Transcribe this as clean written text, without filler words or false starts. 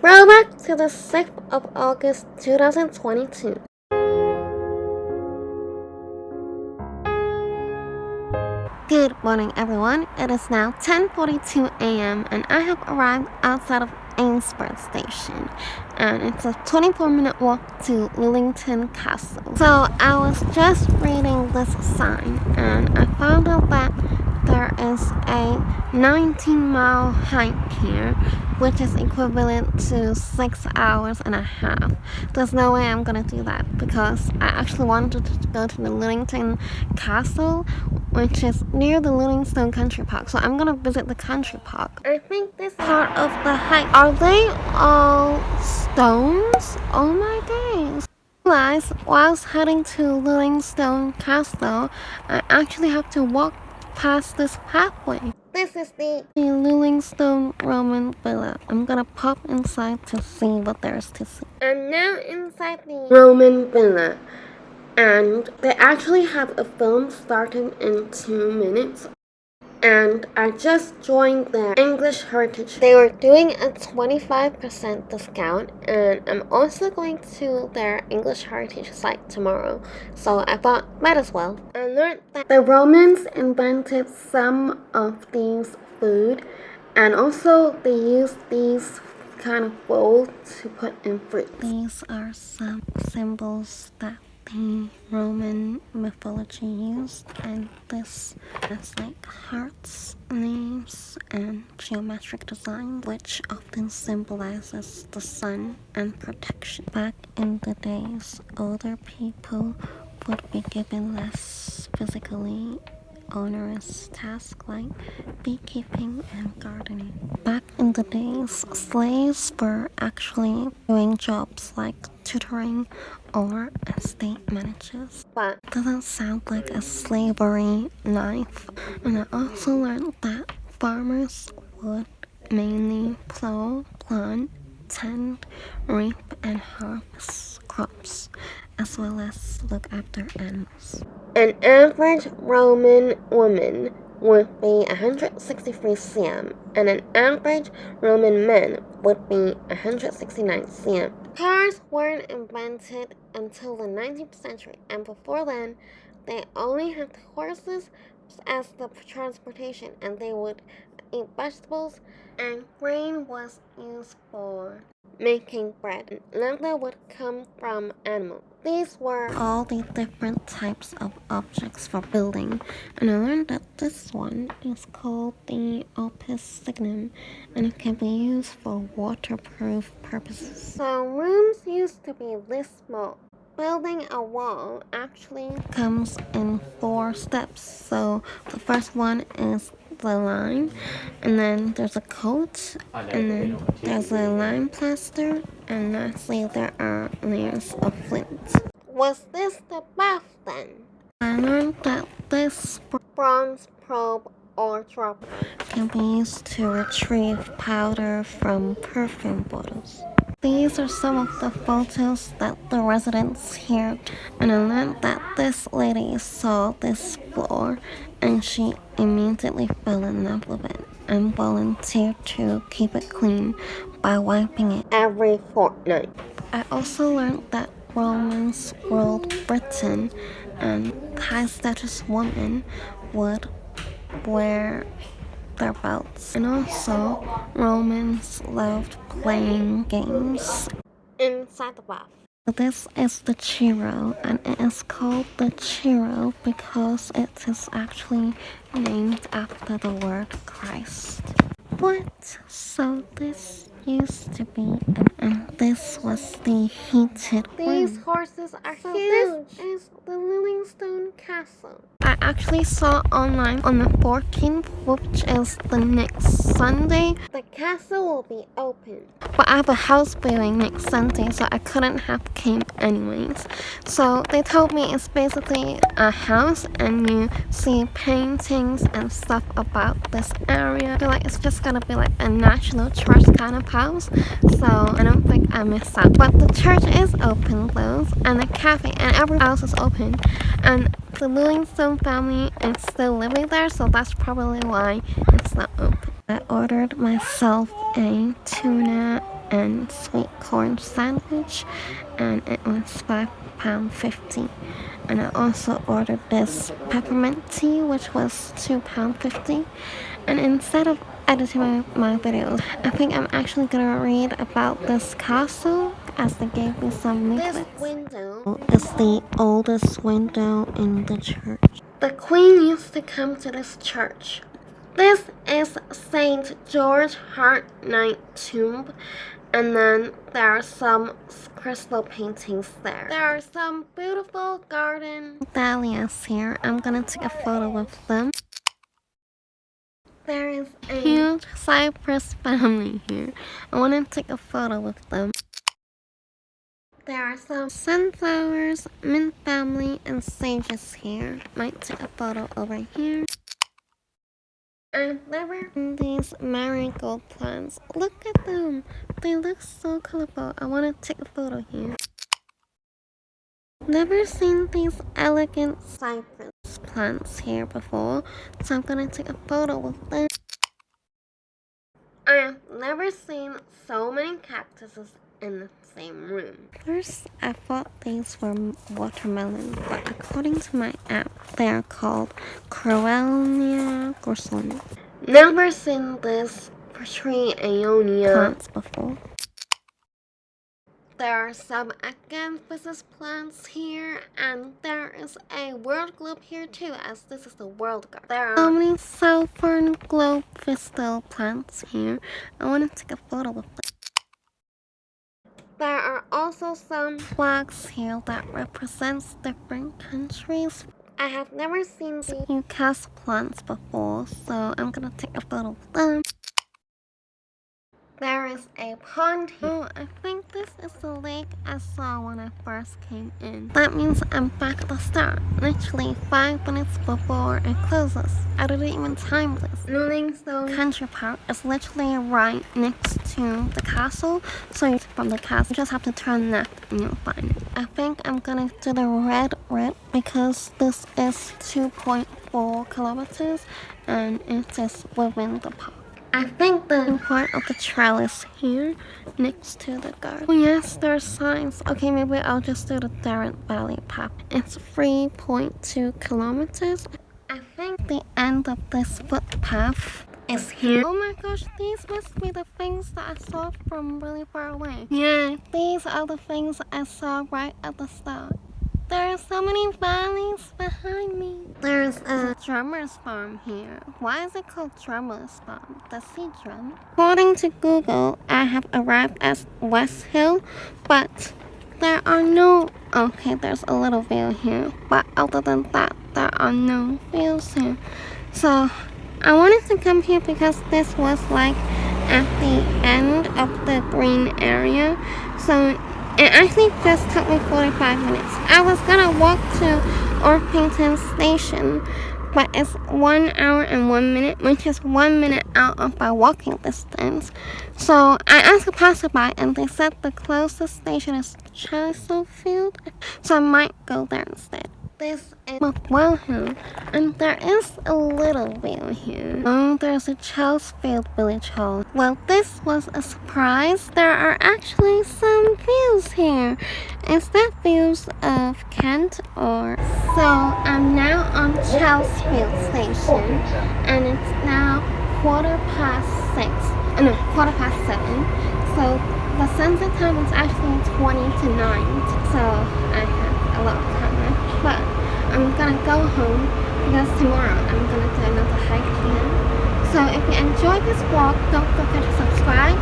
Throwback to the 6th of August 2022. Good morning, everyone. It is now 10:42 a.m. and I have arrived outside of Eynsford station, and it's a 24-minute walk to Lullington Castle. So I was just reading this sign and I found out that there is a 19-mile hike here, which is equivalent to 6 hours and a half. There's no way I'm gonna do that because I actually wanted to go to the Lullington Castle, which is near the Lullingstone country park. So I'm gonna visit the country park. I think this part of the hike, are they all stones? Oh my days. Guys, whilst heading to Lullingstone Castle, I actually have to walk past this pathway. This is the Lullingstone Roman Villa. I'm gonna pop inside to see what there is to see. I'm now inside the Roman Villa, and they actually have a film starting in 2 minutes. And I just joined their English Heritage. They were doing a 25% discount, and I'm also going to their English Heritage site tomorrow, so I thought might as well. I learned that the Romans invented some of these food, and also they used these kind of bowls to put in fruit. These are some symbols that the Roman mythology used, and this has like hearts, names, and geometric design, which often symbolizes the sun and protection. Back in the days, older people would be given less physically onerous tasks like beekeeping and gardening. Back in the days, slaves were actually doing jobs like tutoring or estate managers. But it doesn't sound like a slavery life. And I also learned that farmers would mainly plow, plant, tend, reap, and harvest crops, as well as look after animals. An average Roman woman would be 163 cm, and an average Roman man would be 169 cm. Cars weren't invented until the 19th century, and before then, they only had horses as the transportation, and they would eat vegetables, and grain was used for making bread. Leather would come from animals. These were all the different types of objects for building, and I learned that this one is called the opus signum, and it can be used for waterproof purposes. So rooms used to be this small. Building a wall actually comes in 4 steps. So the first one is the line, and then there's a coat, and then there's a lime plaster, and lastly there are layers of flint. Was this the bath then? I learned that this bronze probe or dropper can be used to retrieve powder from perfume bottles. These are some of the photos that the residents here, and I learned that this lady saw this floor and she immediately fell in love with it and volunteered to keep it clean by wiping it every fortnight. I also learned that Romans ruled Britain, and high-status women would wear their belts. And also, Romans loved playing games inside the bath. This is the Chiro, and it is called the Chiro because it is actually named after the word Christ. What? So this used to be, and this was the heated room. These horses are huge. This is the Lullingstone Castle. I actually saw online on the 14th, which is the next Sunday, the castle will be open. But I have a house viewing next Sunday, so I couldn't have came anyways. So they told me it's basically a house, and you see paintings and stuff about this area. I feel like it's just gonna be like a National Trust kind of house, so I don't think I missed out. But the church is open though, and the cafe and everything else is open, and the Lullington family is still living there, so that's probably why it's not open. I ordered myself a tuna and sweet corn sandwich, and it was £5.50. And I also ordered this peppermint tea, which was £2.50. And instead of editing my videos, I think I'm actually gonna read about this castle, as they gave me some leaflets. This window is the oldest window in the church. The Queen used to come to this church. This is St. George Hart Knight tomb, and then there are some crystal paintings there. There are some beautiful garden dahlias here. I'm gonna take a photo of them. There is a huge cypress family here. I want to take a photo with them. There are some sunflowers, mint family, and sages here. Might take a photo over here. I've never seen these marigold plants. Look at them. They look so colorful. I want to take a photo here. Never seen these elegant cypress plants here before, so I'm gonna take a photo with them. I've never seen so many cactuses in the same room. First, I thought these were watermelon, but according to my app, they are called Corellia gorsoni. Never seen this tree Aeonia plants before. There are some agapanthus plants here, and there is a world globe here too, as this is the world garden. There are so many southern globe pistil plants here. I want to take a photo with them. There are also some flags here that represents different countries. I have never seen the Newcastle plants before, so I'm gonna take a photo of them. There is a pond here. Oh, I think this is the lake I saw when I first came in. That means I'm back at the start, literally 5 minutes before it closes. I didn't even time this. Lullingstone Country Park is literally right next to the castle, so from the castle you just have to turn left and you'll find it. I think I'm gonna do the red route because this is 2.4 kilometers and it is within the park. I think the part of the trail is here, next to the garden. Oh yes, there are signs. Okay, maybe I'll just do the Darren Valley path. It's 3.2 kilometers. I think the end of this footpath is here. Oh my gosh, these must be the things that I saw from really far away. Yeah, these are the things I saw right at the start. There are so many valleys behind me. There's a drummer's farm here. Why is it called drummer's farm? Does he drum? According to Google, I have arrived at West Hill, but there are no... Okay, there's a little view here, but other than that, there are no views here. So, I wanted to come here because this was like at the end of the green area. So, it actually just took me 45 minutes. I was gonna walk to Orpington Station, but it's 1 hour and 1 minute, which is 1 minute out of my walking distance. So I asked a passerby and they said the closest station is Chelsfield, so I might go there instead. This is Well Hill, and there is a little view here. Oh, there's a Chelsfield village hall. Well, this was a surprise. There are actually some views here. Is that views of Kent or... So, I'm now on Chelsfield station, and it's now 7:15. So, the sunset time is actually 20 to 9, so I have a lot of time left. But I'm gonna go home because tomorrow I'm gonna do another hike again. So if you enjoyed this vlog, don't forget to subscribe